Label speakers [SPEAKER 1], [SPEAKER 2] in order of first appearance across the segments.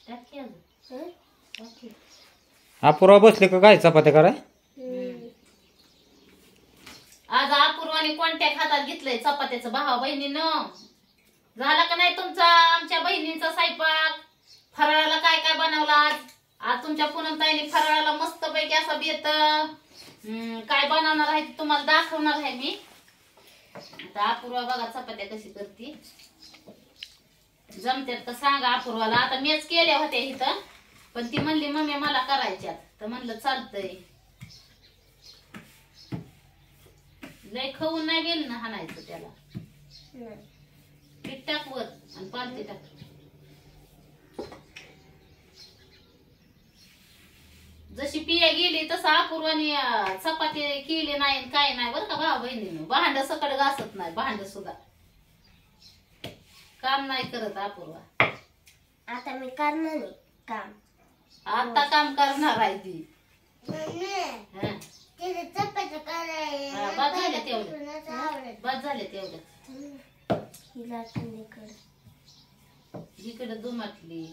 [SPEAKER 1] टाकी अजून टाकी.
[SPEAKER 2] अपूर्वा बसले का काय चपात्या कराय?
[SPEAKER 1] आज अपूर्वाने कोणत्या खातात घेतलंय चपात्याचं भावा बहिणीनं? झाला का नाही तुमचा आमच्या बहिणींचा स्वयंपाक? फराळाला काय काय बनवला आज? आज तुमच्या पूनमताईने फराळाला मस्त पैकी असं बेत काय बनवणार आहे ते तुम्हाला दाखवणार आहे मी. आता अपूर्वा बघा चपात्या कशी करते. जमत्यात का सांगा अपूर्वाला. आता मीच केल्या होत्या इथं पण ती म्हणली मम्मी मला करायच्यात तर म्हणलं चालतंय. लय खाऊन नाही गेलं ना हाणायचं त्याला. पीठ टाक वर आणि पालती टाक. जशी पिया गेली तसं अपूर्वाने चपाती केली नाही काय नाही बरं का भाऊ बहिणीनं. भांड सकड घासत नाही भांड सुद्धा काम नाही करत अपूर्वा.
[SPEAKER 3] आता मी करणार नाही काम.
[SPEAKER 1] आता काम करणार आहे ती.
[SPEAKER 3] मम्मी तिथे चपात्या करायला
[SPEAKER 1] बस झाले तेवढे बस झाले तेवढे.
[SPEAKER 3] हिला संध्याकाळी
[SPEAKER 1] इकडे दुमटली.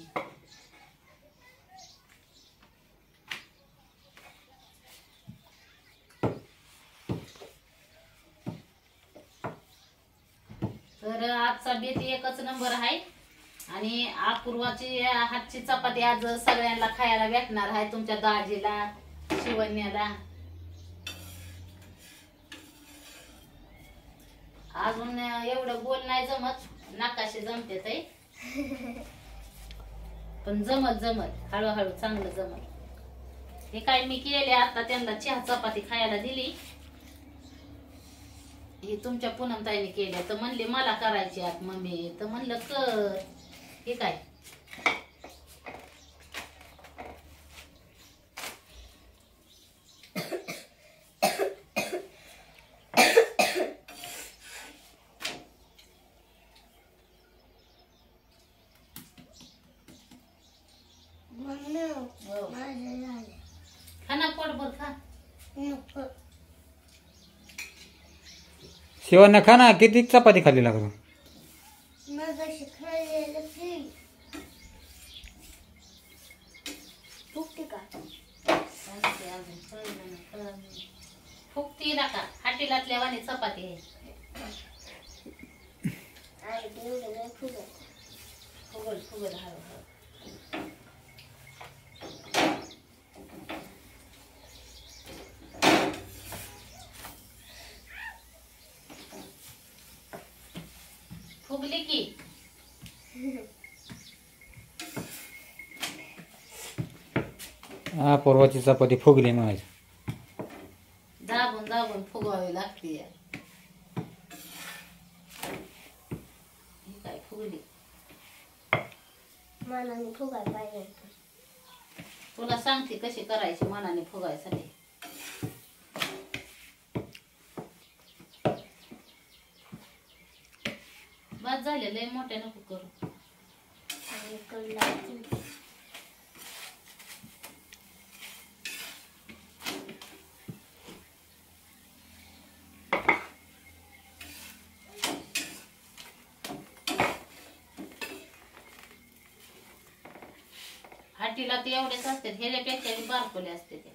[SPEAKER 1] तर आजचा बेत एकच नंबर आहे आणि अपूर्वाची हातची चपाती आज सगळ्यांना खायला भेटणार आहे. तुमच्या दाजीला शिवण्याला अजून एवढं गोल नाही जमत. नकाशे जमते ताई पण जमत जमत हळूहळू चांगलं जमत. हे काय मी केले आता त्यांना चहा चपाती खायला दिली. हे तुमच्या पूनमताईने केल्या तर म्हणले मला करायची आत मम्मी तर म्हणलं कर. हे काय खाना पोटभर खा.
[SPEAKER 2] शिवांना खा ना. किती चपाती खाल्ली लागलो?
[SPEAKER 1] फुकती नका हाटीलातल्या वाणी चपाती आहे. फुगल फुगल हळूहळू. फुगली की
[SPEAKER 2] अपूर्वाची चपाती फुगली म्हणायची.
[SPEAKER 1] दाबून दाबून फुगवावी लागते. काय फुगली
[SPEAKER 3] मनाने फुगायला पाहिजे.
[SPEAKER 1] तुला सांगते कशी करायची मनाने फुगायसाठी. बस झाले लय मोठे नको करू. हाटीला ते एवढेच असतात ह्याच्यापेक्षा बारकोले असते ते.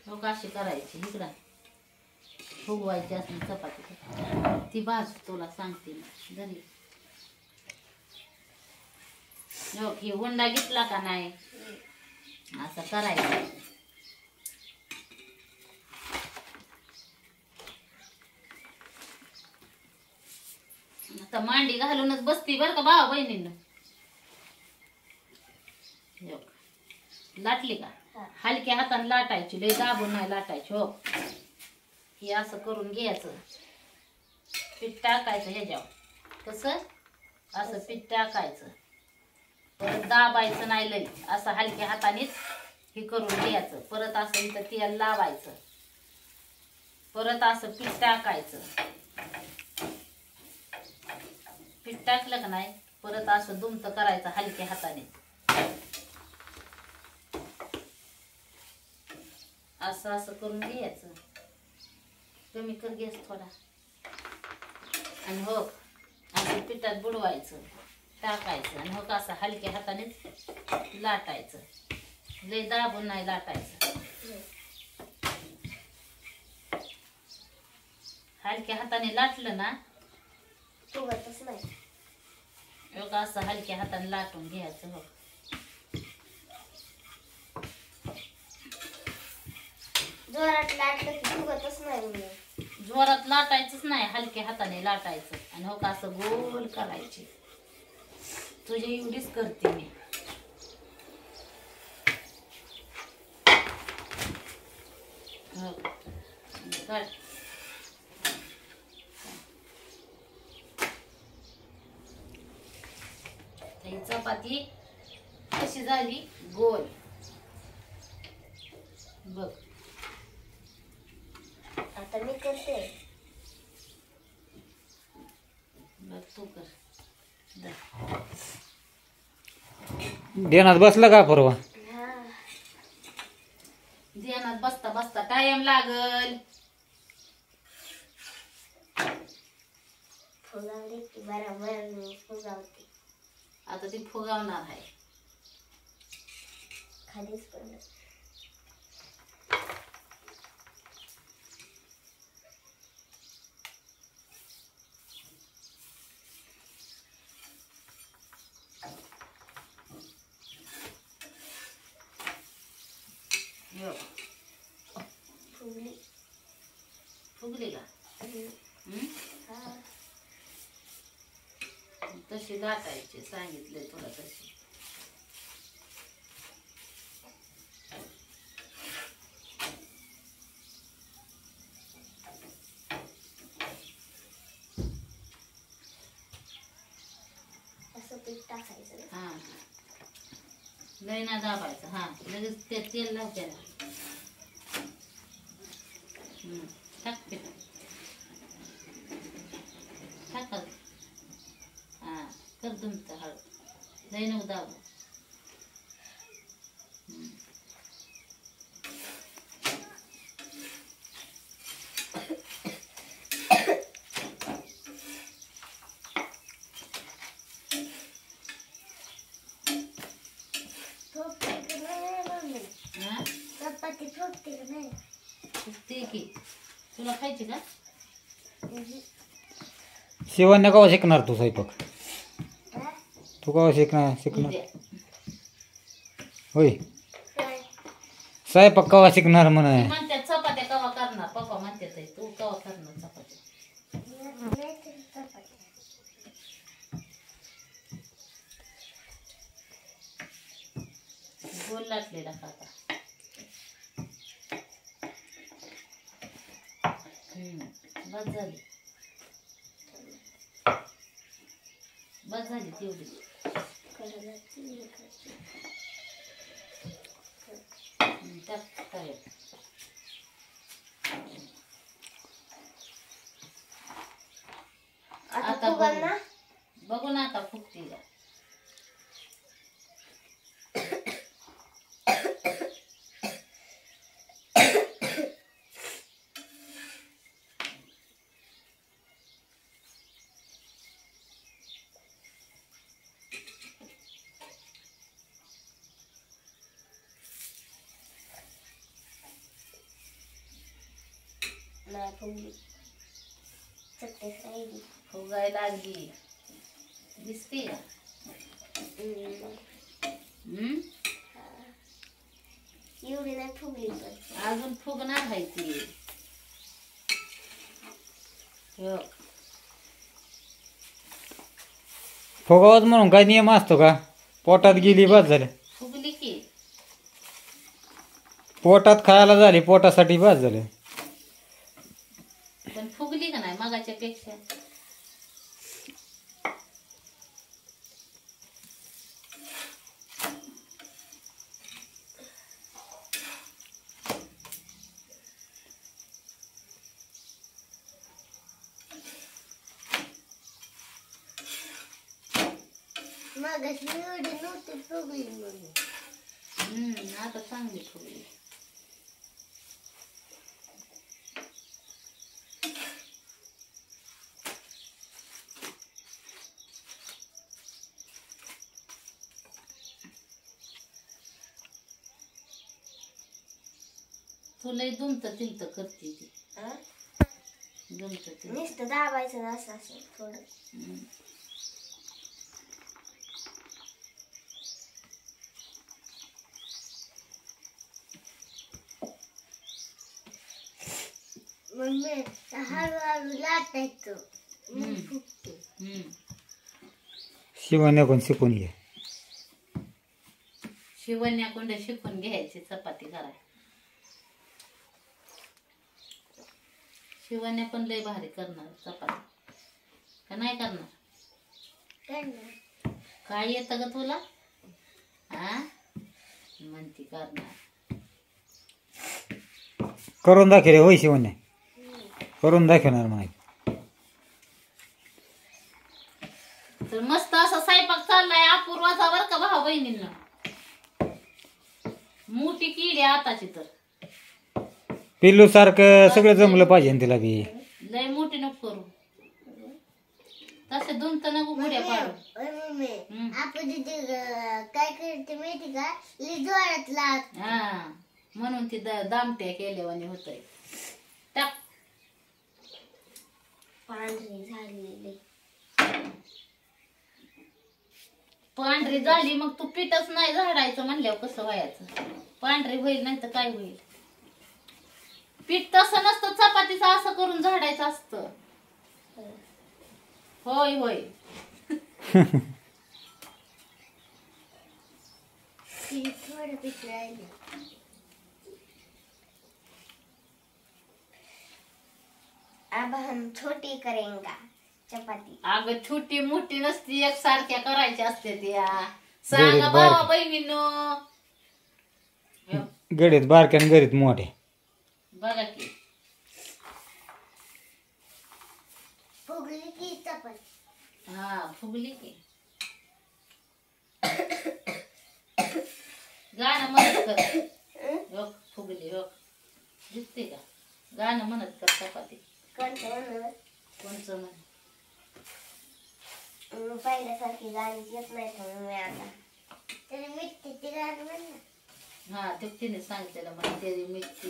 [SPEAKER 1] हो अशी करायची इकडं फुगवायची असली चपाती ती बाजू तुला सांगते ना घरी. हो की हुंडा घेतला का नाही असं करायचं. आता मांडी घालूनच बसती बर का भावा बहिणींना. लाटली का हलक्या हाताने लाटायची लय दाबून नाही लाटायची. हो हे असं करून घ्यायचं. पीठ टाकायचं ह्याच्यावर कसं असं पीठ टाकायचं. परत दाबायचं नाही लय असं हलक्या हातानेच हे करून घ्यायचं. परत असं इथं तेल लावायचं. परत असं पीठ टाकायचं. पीठ टाकलं का नाही परत असं दुमत करायचं हलक्या हाताने. असं असं करून घ्यायचं. कमी कर गॅस थोडा. आणि हो असं पिठात बुडवायचं, टाकायचं आणि हो असं हलक्या हातानेच लाटायचं. लय दाबून नाही लाटायचं. हलक्या हाताने लाटलं ना
[SPEAKER 3] फुगतच नाही.
[SPEAKER 1] हो असं हलक्या हाताने लाटून घ्यायचं. हो
[SPEAKER 3] जोरात लाटलं की फुगतच नाही.
[SPEAKER 1] जोरात लाटायचंच नाही, हलक्या हाताने लाटायचं आणि हो का असं गोल करायचे. तुझी एवढीच करते मी. हो काढ. ही चपाती कशी झाली गोल बघ.
[SPEAKER 3] आता मी करते.
[SPEAKER 1] बघ तू कर. दा.
[SPEAKER 2] ध्यानात बसलं का परवा?
[SPEAKER 3] हा
[SPEAKER 1] ध्यानात बसता बसता टाइम लागल.
[SPEAKER 3] फुगावली की बरोबर मी फुगावते.
[SPEAKER 1] आता ती फुगावणार आहे.
[SPEAKER 3] खालीच पडलं.
[SPEAKER 1] हो.
[SPEAKER 3] फुगली.
[SPEAKER 1] फुगली का?
[SPEAKER 3] हा
[SPEAKER 1] तशी लाटायची सांगितले तुला तशी.
[SPEAKER 3] असं पीठ टाकायचं.
[SPEAKER 1] हा लय ना दाबायचं. हा लगेच ते तेल लाव त्याला. टाक पीठ टाक. हा कर तुमचं हळद. लय नको दाबू. हा
[SPEAKER 3] चपाती फुगते का नाही?
[SPEAKER 1] ते की तुला खायची का?
[SPEAKER 2] शिवान्या केव्हा शिकणार तू स्वयंपाक?
[SPEAKER 3] हा?
[SPEAKER 2] तू केव्हा शिकणार?
[SPEAKER 1] उद्या.
[SPEAKER 2] होय,
[SPEAKER 3] काय?
[SPEAKER 2] स्वयंपाक केव्हा शिकणार म्हण?
[SPEAKER 1] ती म्हणतात चपात्या कवा करणार. पप्पा म्हणतात तू कवा करणार चपात्या.
[SPEAKER 3] नाही तरी चपाती.
[SPEAKER 1] गोल लाटलेला काका. बस झाली. बस झाली तेवढी.
[SPEAKER 3] करायला ती करायची.
[SPEAKER 1] टाक तव्यात.
[SPEAKER 3] आता फुगल ना?
[SPEAKER 1] बघू ना आता फुगती का.
[SPEAKER 3] नाही फुगली. चटणी राहिली.
[SPEAKER 1] फुगायला लागली. दिसते का?
[SPEAKER 3] एवढी नाही फुगली पण.
[SPEAKER 1] अजून फुगणार आहे ती. हो.
[SPEAKER 2] फुगावच म्हणून काय नियम असतो का? पोटात गेली बस झाले.
[SPEAKER 1] फुगली की.
[SPEAKER 2] पोटात खायला झाली, पोटासाठी बस झाले.
[SPEAKER 1] पण फुगली का नाही मगाच्या पेक्षा?
[SPEAKER 3] मगाशी एवढी नव्हती फुगली म्हणून.
[SPEAKER 1] आता चांगली फुगली. तू लय दुमत तिलत करते ती
[SPEAKER 3] हा?
[SPEAKER 1] दुमत तिलत
[SPEAKER 3] नुसतं दाबायचं ना असं असं थोडं. मग मी हळूहळू लाटायचं. मग फुगते.
[SPEAKER 2] शिवण्या शिकून घे.
[SPEAKER 1] शिवण्याकडं शिकून घ्यायची चपाती करायला. शिवण्या पण लय भारी करणार चपाती का नाही करणार?
[SPEAKER 3] करणार.
[SPEAKER 1] काय येतं ग तुला? हा म्हणती करणार.
[SPEAKER 2] करून दाखव रे होय शिवण्या. करून दाखवणार म्हणाय.
[SPEAKER 1] तर मस्त असा स्वयंपाक चाललाय अपूर्वाचा बर का भाऊ बहिणींना. मोठी किडी आताची तर
[SPEAKER 2] पिल्लू सारखं सगळं जमलं पाहिजे ना तिला बी.
[SPEAKER 1] लय मोठी नको करू. तसे दोन तर नको गुड्या पाडू.
[SPEAKER 3] आपण तिथे काय करते माहिती का? जोरात लाट.
[SPEAKER 1] हा म्हणून ती दामट्या केल्यावानी होतय. टाक.
[SPEAKER 3] पांढरी झालेली.
[SPEAKER 1] पांढरी झाली मग तू पीठच नाही झाडायचं म्हणल्यावर कसं व्हायचं? पांढरी होईल नाही तर काय होईल? पीठ तसं नसतं चपातीचं असं करून झाडायचं असतं. होय होय.
[SPEAKER 3] थोडं पीठ राहिलं. अब हम छोटी करेंगा चपाती.
[SPEAKER 1] अगं छोटी मोठी नसती एकसारख्या करायच्या असते त्या. सांगा भावा बहिणींनो.
[SPEAKER 2] गडीत बारक्या आणि गडीत मोठे.
[SPEAKER 1] बघा की
[SPEAKER 3] फुगली की चपाती.
[SPEAKER 1] हा फुगली की. गाणं म्हणत कर. हो फुगली हो दिसते का? गाणं म्हणत कर चपाती.
[SPEAKER 3] कोणतं म्हणलं?
[SPEAKER 1] कोणचं म्हण?
[SPEAKER 3] पहिल्यासारखी गाणी येत नाही म्हणून मी आता. तरी मिठीची गाणी म्हणलं.
[SPEAKER 1] हा ते तिने सांगितलेलं मला तेरी मिरची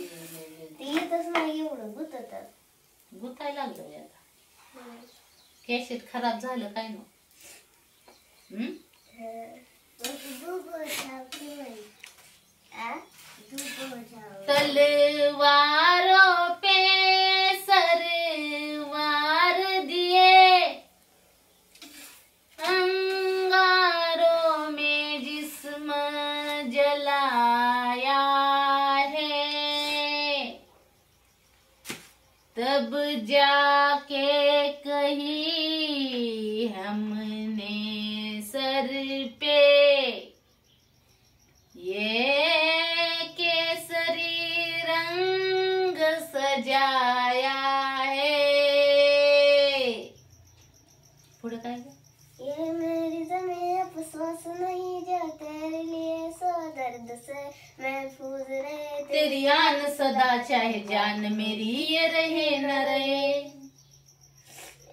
[SPEAKER 3] ते येतच नाही एवढं गुतत.
[SPEAKER 1] गुताय लागलं आता. कॅसेट खराब झालं काय नो? तलवारों पे सरवार दिए, अंगारों में जिस्म जलाया है, तब जाके कही हमने सर पे ये केसरी रंग सजाया है. पुढे काय ग?
[SPEAKER 3] ये मेरी ज़मीं अफसोस नहीं जो तेरे लिए सो दर्द से महफूज रहे.
[SPEAKER 1] तेरी आन सदा चाहे जान मेरी ये रहे न रहे.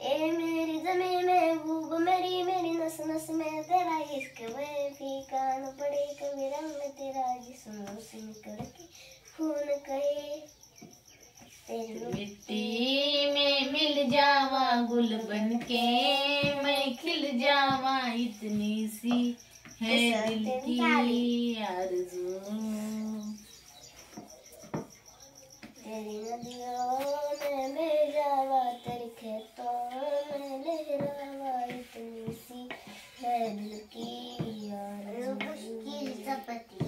[SPEAKER 3] ए मेरी ज़मीं महबूब मेरी मेरी नस नस में तेरा इश्क वे फीका न पड़े कभी रंग तेरा जिस्म सिमट के खून कहे. तेरी
[SPEAKER 1] मिट्टी में मिल जावा गुल बन के मैं खिल जावा इतनी सी है दिल की आरज़ू.
[SPEAKER 3] तेरी नदियों में मैं जावा तेरे खेतों में लहरावा इतनी सी है दिल की आरज़ू. चपाती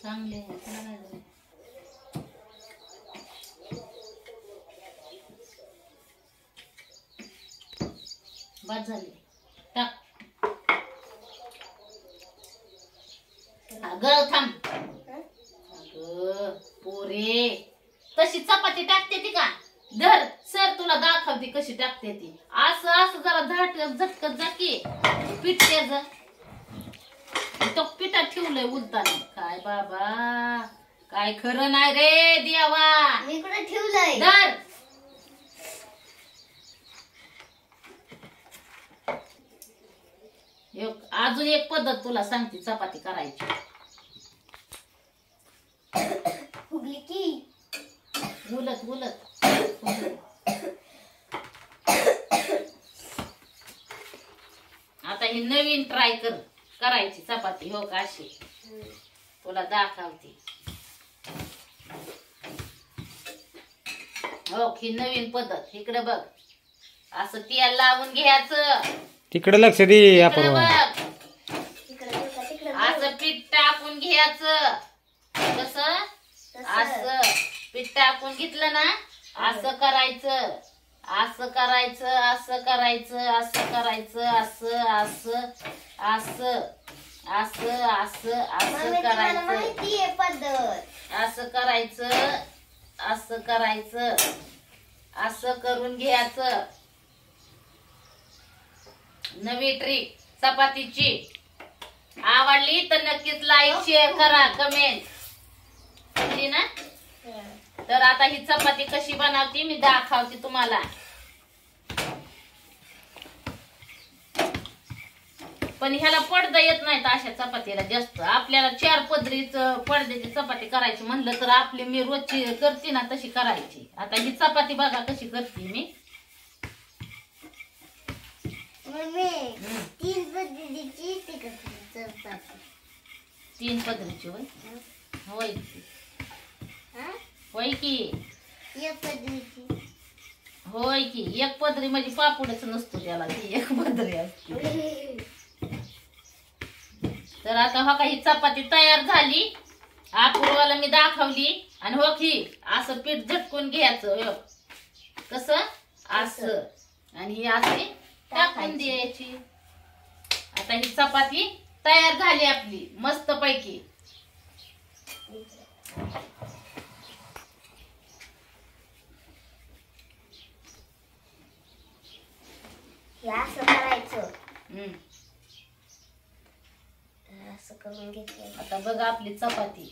[SPEAKER 1] चांगले आहे चांगले. बाद झाली. टाक. अगं थांब. अगं पोरे कशी चपाती टाकते ती का? धर सर तुला दाखवते कशी टाकते ती. असं असं जरा झटकत जा की पीठ त्याच. तो पिठात ठेवलंय उलताना. काय बाबा काय खरं नाही रे देवा.
[SPEAKER 3] मी कुठे ठेवलंय?
[SPEAKER 1] धर. अजून एक पद्धत तुला सांगते चपाती करायची.
[SPEAKER 3] फुगली की
[SPEAKER 1] उलत उलत. आता ही नवीन ट्राय करायची चपाती. हो का अशी तुला दाखवते. हो ही नवीन पद्धत. इकडे बघ असं तेल लावून घ्यायचं.
[SPEAKER 2] तिकडे लक्ष दे
[SPEAKER 1] इकडे
[SPEAKER 2] अपूर्वा.
[SPEAKER 1] बघ
[SPEAKER 3] तिकडे बघा, तिकडे
[SPEAKER 1] असं पीठ टाकून घ्यायचं. कसं असं पीठ टाकून घेतलं ना असं करायचं. असं करायचं असं करायचं असं करायचं असं असं असं असं असं असं
[SPEAKER 3] मम्मी तुम्हाला
[SPEAKER 1] करायचं.
[SPEAKER 3] माहिती आहे पद्धत.
[SPEAKER 1] असं करायचं असं करायचं असं करून घ्यायचं. नवी ट्रिक चपातीची. आवडली तर नक्कीच लाईक शेअर करा कमेंट केली ना. तर आता ही चपाती कशी बनवते मी दाखवते तुम्हाला. पण ह्याला पडदा येत नाही अशा चपातीला जास्त. आपल्याला 4 पदरीच पडद्याची चपाती करायची म्हणलं तर आपली मी रोजची करते ना तशी करायची. आता ही चपाती बघा कशी करते मी.
[SPEAKER 3] मम्मी 3 पद्धतीची चपाती.
[SPEAKER 1] 3 पदरीची होय. होय
[SPEAKER 3] हा?
[SPEAKER 1] होय की.
[SPEAKER 3] 1 पद्धतीची.
[SPEAKER 1] होय की. 1 पदरी म्हणजे पापडच नसतो त्याला. ती 1 पदरी असते. तर आता हो का ही चपाती तयार झाली. अपूर्वाला मी दाखवली. आणि हो की असं पीठ झटकून घ्यायचं. हो कसं असं. आणि ही अशी टाकून द्यायची. आता ही चपाती तयार झाली आपली मस्त पैकी.
[SPEAKER 3] हे असं करायचं.
[SPEAKER 1] हम्म.
[SPEAKER 3] असं करून घेतलं.
[SPEAKER 1] आता बघा आपली चपाती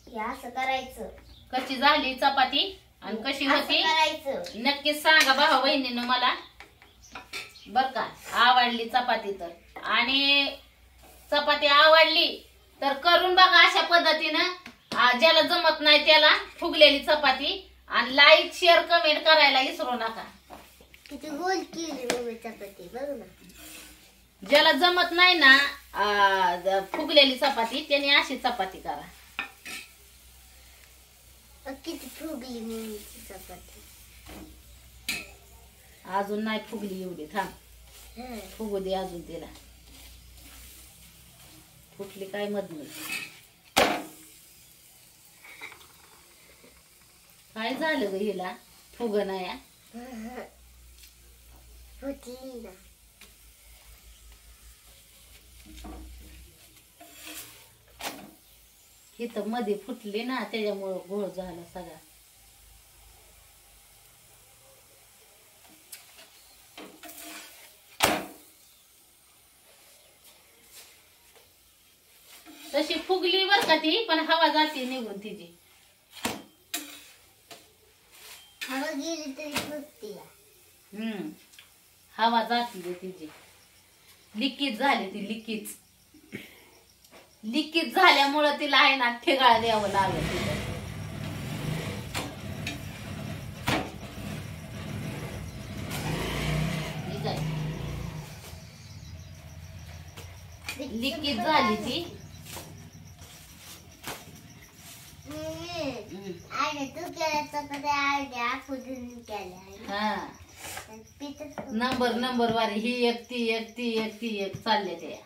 [SPEAKER 3] हे असं करायचं.
[SPEAKER 1] कशी झाली चपाती आणि कशी
[SPEAKER 3] असं
[SPEAKER 1] होती
[SPEAKER 3] करायचं.
[SPEAKER 1] नक्कीच सांगा भाऊ बहिणीनं मला. बर का आवडली चपाती तर. आणि चपाती आवडली तर करून बघा अशा पद्धतीनं. ज्याला जमत नाही त्याला फुगलेली चपाती. आणि लाईक शेअर कमेंट करायला विसरू नका.
[SPEAKER 3] किती गोल केली मम्मी चपाती बघ ना.
[SPEAKER 1] ज्याला जमत नाही ना फुगलेली चपाती त्याने अशी चपाती करा.
[SPEAKER 3] किती फुगली मम्मीची चपाती.
[SPEAKER 1] अजून नाही फुगली एवढी. थांब फुगू दे अजून तिला. फुटली काय मधून. काय झालं ग हिला फुग नाही.
[SPEAKER 3] फुटली ना.
[SPEAKER 1] ही तर मध्ये फुटली ना त्याच्यामुळं गोळ झाला सगळा. तशी फुगली बर का ती. पण हवा जाते निघून तिची.
[SPEAKER 3] हवा गेली तरी फुटती.
[SPEAKER 1] हवा जाती रे तिची. लिकीज झाली ती. लिकीज झाल्यामुळं तिला आहे ना ठेगाळ द्यावं लागलं तिला. लिकीज झाली ती.
[SPEAKER 3] तू केल्या चपात्या आड्या फुटून केल्या.
[SPEAKER 1] हा नंबर वारी ही एक ती एक ती एक ती एक चालले त्या.